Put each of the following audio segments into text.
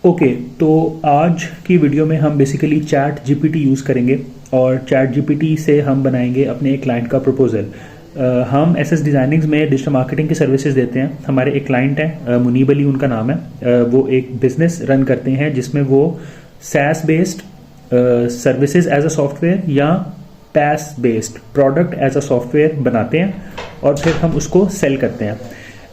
Okay, तो आज की वीडियो में हम बेसिकली चैट जीपीटी यूज़ करेंगे और चैट जीपीटी से हम बनाएंगे अपने एक क्लाइंट का प्रपोजल। हम एसएस डिज़ाइनिंग्स में डिजिटल मार्केटिंग की सर्विसेज देते हैं। हमारे एक क्लाइंट है, मुनीब अली उनका नाम है। वो एक बिज़नेस रन करते हैं जिसमें वो SaaS based services as a software या PaaS based product as a software बनाते हैं और फिर हम उसको सेल करते हैं।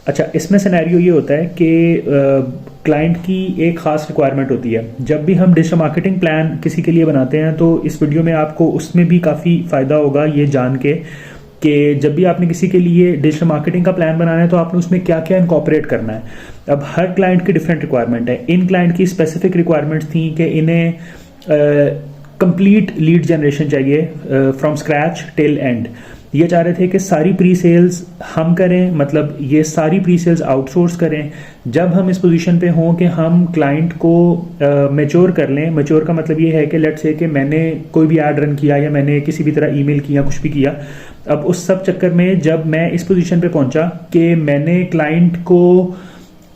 अच्छा, इसमें सिनेरियो ये होता है कि क्लाइंट की एक ख़ास रिक्वायरमेंट होती है। जब भी हम डिजिटल मार्केटिंग प्लान किसी के लिए बनाते हैं तो इस वीडियो में आपको उसमें भी काफ़ी फ़ायदा होगा ये जान के कि जब भी आपने किसी के लिए डिजिटल मार्केटिंग का प्लान बनाना है तो आपने उसमें क्या क्या इनकॉर्पोरेट करना है। अब हर क्लाइंट की डिफरेंट रिक्वायरमेंट है। इन क्लाइंट की स्पेसिफिक रिक्वायरमेंट्स थी कि इन्हें कंप्लीट लीड जनरेशन चाहिए फ्रॉम स्क्रैच टिल एंड। ये चाह रहे थे कि सारी प्री सेल्स हम करें, मतलब ये सारी प्री सेल्स आउटसोर्स करें। जब हम इस पोजीशन पे हों कि हम क्लाइंट को मैच्योर कर लें। मैच्योर का मतलब ये है कि लेट्स से कि मैंने कोई भी ऐड रन किया या मैंने किसी भी तरह ईमेल किया, कुछ भी किया। अब उस सब चक्कर में जब मैं इस पोजीशन पे पहुंचा कि मैंने क्लाइंट को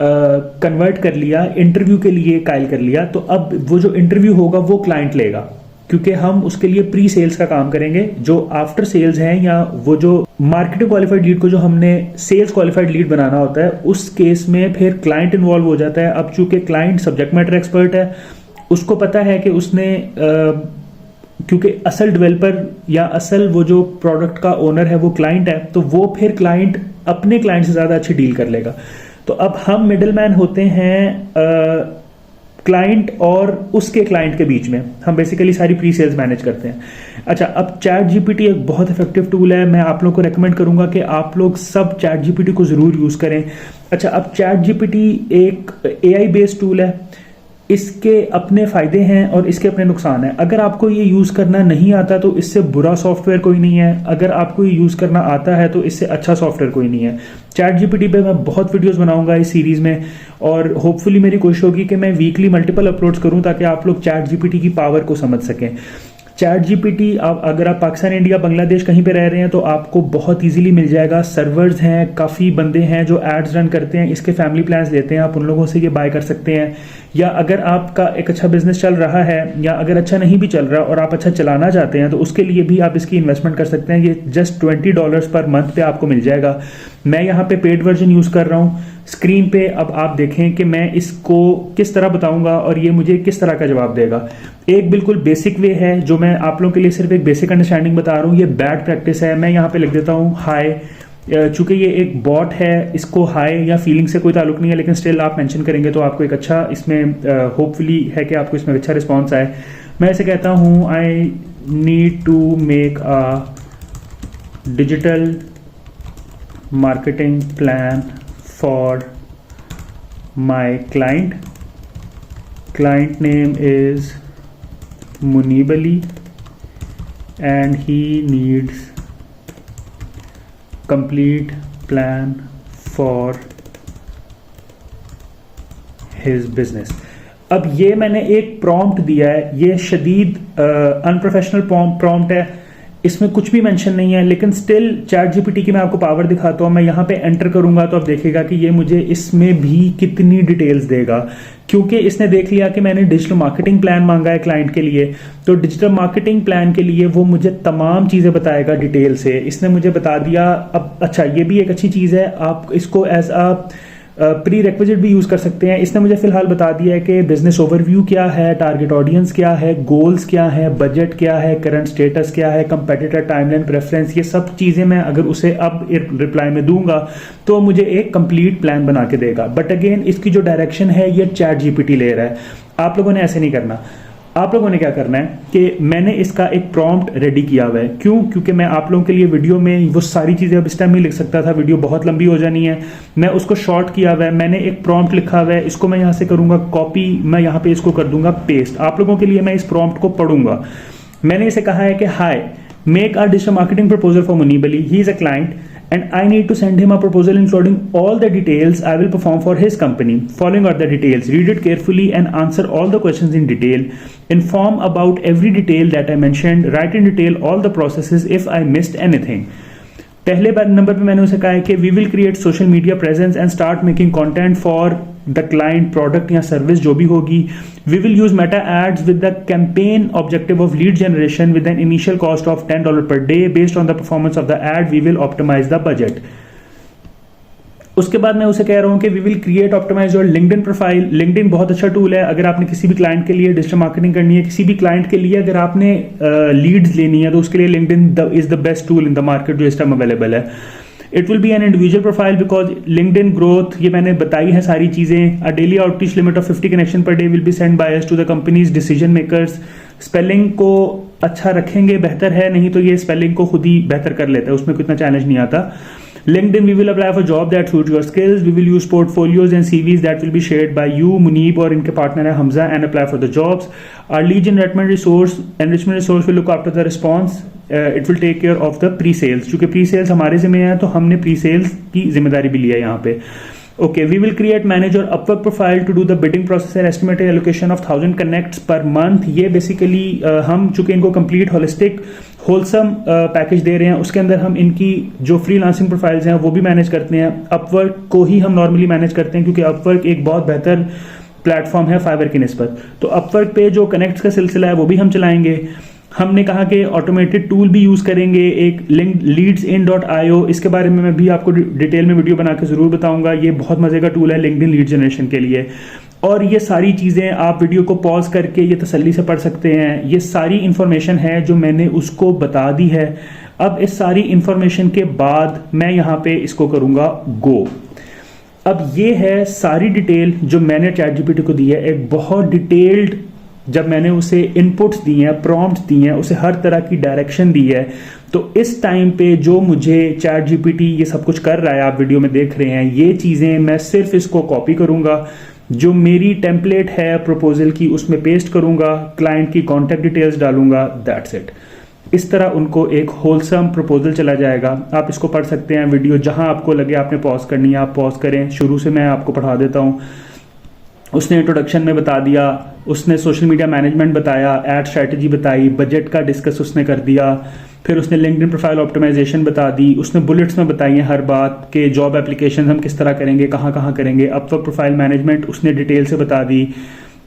कन्वर्ट कर लिया, इंटरव्यू के लिए कायल कर लिया, तो अब वो जो इंटरव्यू होगा वो क्लाइंट लेगा, क्योंकि हम उसके लिए प्री सेल्स का काम करेंगे। जो आफ्टर सेल्स हैं या वो जो मार्केटिंग क्वालिफाइड लीड को जो हमने सेल्स क्वालिफाइड लीड बनाना होता है, उस केस में फिर क्लाइंट इन्वॉल्व हो जाता है। अब चूंकि क्लाइंट सब्जेक्ट मैटर एक्सपर्ट है, उसको पता है कि उसने क्योंकि असल डेवलपर या असल वो जो प्रोडक्ट का ओनर है वो क्लाइंट है, तो वो फिर क्लाइंट अपने क्लाइंट से ज़्यादा अच्छी डील कर लेगा। तो अब हम मिडल मैन होते हैं क्लाइंट और उसके क्लाइंट के बीच में। हम बेसिकली सारी प्री सेल्स मैनेज करते हैं। अच्छा, अब चैट जीपीटी एक बहुत इफेक्टिव टूल है। मैं आप लोग को रेकमेंड करूंगा कि आप लोग सब चैट जीपीटी को जरूर यूज करें। अच्छा, अब चैट जीपीटी एक एआई बेस्ड टूल है। इसके अपने फायदे हैं और इसके अपने नुकसान हैं। अगर आपको ये यूज करना नहीं आता तो इससे बुरा सॉफ्टवेयर कोई नहीं है। अगर आपको ये यूज करना आता है तो इससे अच्छा सॉफ्टवेयर कोई नहीं है। चैट जीपीटी पे मैं बहुत वीडियोस बनाऊंगा इस सीरीज में और होपफुली मेरी कोशिश होगी कि मैं वीकली मल्टीपल अपलोड्स करूं ताकि आप लोग चैट जीपीटी की पावर को समझ सकें। चैट जीपीटी अगर आप पाकिस्तान, इंडिया, बांग्लादेश कहीं पे रह रहे हैं तो आपको बहुत इजीली मिल जाएगा। सर्वर्स हैं, काफ़ी बंदे हैं जो एड्स रन करते हैं, इसके फैमिली प्लान्स लेते हैं, आप उन लोगों से ये बाय कर सकते हैं। या अगर आपका एक अच्छा बिजनेस चल रहा है या अगर अच्छा नहीं भी चल रहा और आप अच्छा चलाना चाहते हैं तो उसके लिए भी आप इसकी इन्वेस्टमेंट कर सकते हैं। ये जस्ट $20 पर मंथ पे आपको मिल जाएगा। मैं यहाँ पे पेड वर्जन यूज़ कर रहा हूँ। स्क्रीन पे अब आप देखें कि मैं इसको किस तरह बताऊंगा और ये मुझे किस तरह का जवाब देगा। एक बिल्कुल बेसिक वे है जो मैं आप लोगों के लिए सिर्फ एक बेसिक अंडरस्टैंडिंग बता रहा हूँ। ये बैड प्रैक्टिस है। मैं यहाँ पे लिख देता हूँ हाय। चूंकि ये एक बॉट है, इसको हाय या फीलिंग से कोई ताल्लुक नहीं है, लेकिन स्टिल आप मेंशन करेंगे तो आपको एक अच्छा इसमें होपफुली है कि आपको इसमें अच्छा रिस्पॉन्स आए। मैं ऐसे कहता हूँ, I need to make a digital marketing plan for my client name is Muneeb Ali and he needs complete plan for his business। अब ये मैंने एक प्रॉम्प्ट दिया है, ये शदीद अनप्रोफेशनल प्रॉम्प्ट है। इसमें कुछ भी मेंशन नहीं है, लेकिन स्टिल चैट जीपीटी की मैं आपको पावर दिखाता हूं। मैं यहां पे एंटर करूंगा तो आप देखिएगा कि ये मुझे इसमें भी कितनी डिटेल्स देगा, क्योंकि इसने देख लिया कि मैंने डिजिटल मार्केटिंग प्लान मांगा है क्लाइंट के लिए। तो डिजिटल मार्केटिंग प्लान के लिए वो मुझे तमाम चीजें बताएगा डिटेल से। इसने मुझे बता दिया। अब अच्छा, ये भी एक अच्छी चीज है, आप इसको एज अ प्री रिक्विजिट भी यूज कर सकते हैं। इसने मुझे फिलहाल बता दिया है कि बिजनेस ओवरव्यू क्या है, टारगेट ऑडियंस क्या है, गोल्स क्या है, बजट क्या है, करंट स्टेटस क्या है, कंपेटिटर टाइमलाइन प्रेफरेंस, ये सब चीजें मैं अगर उसे अब रिप्लाई में दूंगा तो मुझे एक कंप्लीट प्लान बना के देगा। बट अगेन इसकी जो डायरेक्शन है ये चैट जीपीटी ले रहा है। आप लोगों ने ऐसे नहीं करना। आप लोगों ने क्या करना है कि मैंने इसका एक प्रॉम्प्ट रेडी किया हुआ है। क्यों? क्योंकि मैं आप लोगों के लिए वीडियो में वो सारी चीज़ें अब इस टाइम नहीं लिख सकता था, वीडियो बहुत लंबी हो जानी है। मैं उसको शॉर्ट किया हुआ है। मैंने एक प्रॉम्प्ट लिखा हुआ है, इसको मैं यहाँ से करूँगा कॉपी, मैं यहाँ पे इसको कर दूंगा पेस्ट। आप लोगों के लिए मैं इस प्रॉम्प्ट को पढ़ूंगा। मैंने इसे कहा है कि hi, make a digital marketing proposal for Munib Ali, he is a client and I need to send him a proposal including all the details I will perform for his company. Following are the details. Read it carefully and answer all the questions in detail. Inform about every detail that I mentioned. Write in detail all the processes if I missed anything. पहले number पे मैंने उसे कहा है कि we will create social media presence and start making content for the client product या service जो भी होगी. We will use Meta ads with the campaign objective of lead generation with an initial cost of $10 per day. Based on the performance of the ad we will optimise the budget. उसके बाद मैं उसे कह रहा हूं कि we will create optimise your LinkedIn profile. LinkedIn बहुत अच्छा टूल है अगर आपने किसी भी क्लाइंट के लिए डिजिटल मार्केटिंग करनी है, किसी भी क्लाइंट के लिए अगर आपने लीड्स लेनी है तो उसके लिए LinkedIn is the best tool in the market जो इस टाइम अवेलेबल है. It will be an individual profile because LinkedIn growth ये मैंने बताई है सारी चीजें. A daily outreach limit of 50 connection per day will be send by us to the companies decision makers. Spelling को अच्छा रखेंगे बेहतर है, नहीं तो ये स्पेलिंग को खुद ही बेहतर कर लेता है, उसमें कितना चैलेंज नहीं आता. LinkedIn, we will apply for job that suits your skills. We will use portfolios and CVs that will be shared by you, Muneeb, और इनके partner है Hamza, and apply for the jobs. Our lead enrichment resource will look after the response. It will take care of the pre-sales. चूंकि pre-sales हमारे जिम्मे है तो हमने pre-sales की जिम्मेदारी भी लिया है यहाँ पे. Okay, we will create, manage your Upwork profile to do the bidding process and estimated allocation of 1000 connects per month. ये basically हम चूंकि इनको complete holistic होलसम पैकेज दे रहे हैं, उसके अंदर हम इनकी जो फ्रीलांसिंग प्रोफाइल्स हैं वो भी मैनेज करते हैं. अपवर्क को ही हम नॉर्मली मैनेज करते हैं क्योंकि अपवर्क एक बहुत बेहतर प्लेटफॉर्म है फाइवर की निस्बत. तो अपवर्क पे जो कनेक्ट्स का सिलसिला है वो भी हम चलाएंगे. हमने कहा कि ऑटोमेटेड टूल भी यूज करेंगे एक LinkedIn.io. इसके बारे में मैं भी आपको डिटेल में वीडियो बना के जरूर बताऊंगा. ये बहुत मजे का टूल है लिंक्डइन लीड जनरेशन के लिए. और ये सारी चीज़ें आप वीडियो को पॉज करके ये तसल्ली से पढ़ सकते हैं. ये सारी इंफॉर्मेशन है जो मैंने उसको बता दी है. अब इस सारी इंफॉर्मेशन के बाद मैं यहाँ पे इसको करूँगा गो. अब ये है सारी डिटेल जो मैंने ChatGPT को दी है, एक बहुत डिटेल्ड. जब मैंने उसे इनपुट्स दी हैं, प्रॉम्प्ट्स दी हैं, उसे हर तरह की डायरेक्शन दी है, तो इस टाइम पे जो मुझे ChatGPT ये सब कुछ कर रहा है, आप वीडियो में देख रहे हैं, ये चीज़ें मैं सिर्फ इसको कॉपी करूँगा, जो मेरी टेम्पलेट है प्रपोजल की उसमें पेस्ट करूंगा, क्लाइंट की कॉन्टैक्ट डिटेल्स डालूंगा, दैट्स इट. इस तरह उनको एक होलसम प्रपोजल चला जाएगा. आप इसको पढ़ सकते हैं, वीडियो जहां आपको लगे आपने पॉज करनी है आप पॉज करें. शुरू से मैं आपको पढ़ा देता हूं. उसने इंट्रोडक्शन में बता दिया, उसने सोशल मीडिया मैनेजमेंट बताया, एड स्ट्रैटेजी बताई, बजट का डिस्कस उसने कर दिया, फिर उसने लिंक्डइन प्रोफाइल ऑप्टिमाइजेशन बता दी, उसने बुलेट्स में बताई है हर बात के जॉब एप्लीकेशन हम किस तरह करेंगे, कहाँ कहाँ करेंगे. अपवर्क प्रोफाइल मैनेजमेंट उसने डिटेल से बता दी.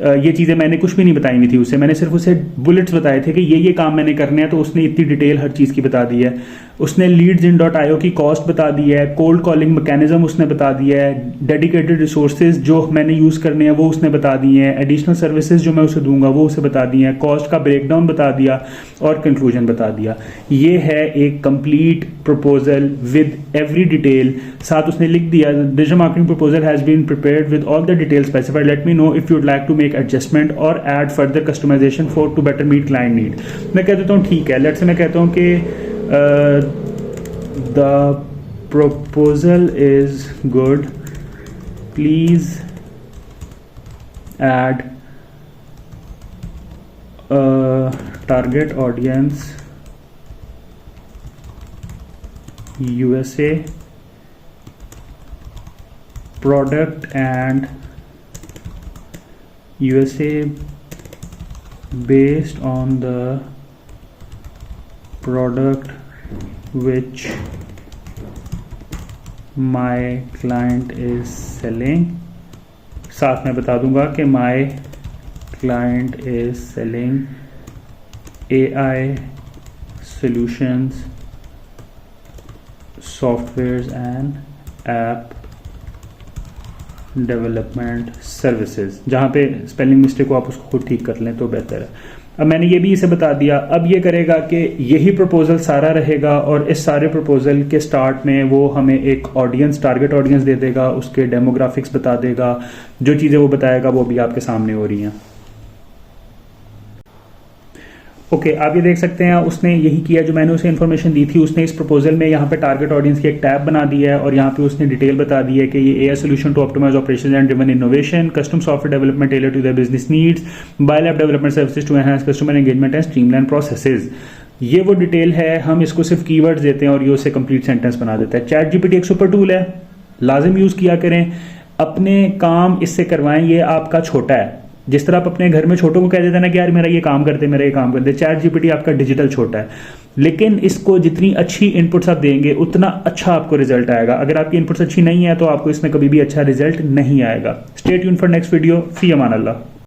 ये चीज़ें मैंने कुछ भी नहीं बताई हुई थी उसे, मैंने सिर्फ उसे बुलेट्स बताए थे कि ये काम मैंने करने हैं, तो उसने इतनी डिटेल हर चीज़ की बता दी है. उसने LeadsIn.io की कॉस्ट बता दी है, कोल्ड कॉलिंग मैकेनिज्म उसने बता दिया है, डेडिकेटेड रिसोर्सेज जो मैंने यूज़ करने हैं वो उसने बता दिए हैं, एडिशनल सर्विसेज जो मैं उसे दूंगा वो उसे बता दिए हैं, कॉस्ट का ब्रेकडाउन बता दिया और कंक्लूजन बता दिया. ये है एक complete proposal with every detail. साथ उसने लिख दिया, digital marketing proposal has been prepared with all the details specified. Let me know if you'd like to make adjustment or add further customization for to better meet client need. मैं कह देता हूँ ठीक है. लेट से मैं कहता हूँ कि the proposal is good, please add a target audience USA, product and USA based on the product which my client is selling. साथ में बता दूंगा कि my client is selling AI solutions, softwares and app development services. जहाँ पे spelling mistake को आप उसको खुद ठीक कर लें तो बेहतर है. अब मैंने ये भी इसे बता दिया. अब ये करेगा कि यही प्रपोजल सारा रहेगा और इस सारे प्रपोजल के स्टार्ट में वो हमें एक ऑडियंस, टारगेट ऑडियंस दे देगा, उसके डेमोग्राफिक्स बता देगा, जो चीज़ें वो बताएगा वो भी आपके सामने हो रही हैं. ओके, आप ये देख सकते हैं उसने यही किया जो मैंने उसे इन्फॉर्मेशन दी थी. उसने इस प्रपोजल में यहाँ पे टारगेट ऑडियंस की एक टैब बना दी है और यहाँ पे उसने डिटेल बता दी है कि ये AI solution to optimise operations and driven innovation, custom software development tailor to the business needs, mobile app development services to enhance customer engagement and streamline processes. ये वो डिटेल है. हम इसको सिर्फ कीवर्ड्स देते हैं और ये उसे कंप्लीट सेंटेंस बना देता है. ChatGPT एक सुपर टूल है, लाजिम यूज किया करें, अपने काम इससे करवाएं. ये आपका छोटा है, जिस तरह आप अपने घर में छोटों को कह देते हैं ना कि यार मेरा ये काम करते, मेरा ये काम करते, चैट जीपीटी आपका डिजिटल छोटा है, लेकिन इसको जितनी अच्छी इनपुट्स आप देंगे उतना अच्छा आपको रिजल्ट आएगा। अगर आपकी इनपुट्स अच्छी नहीं है तो आपको इसमें कभी भी अच्छा रिजल्ट नहीं आएगा। Stay tune for next video. Fee Aman Allah.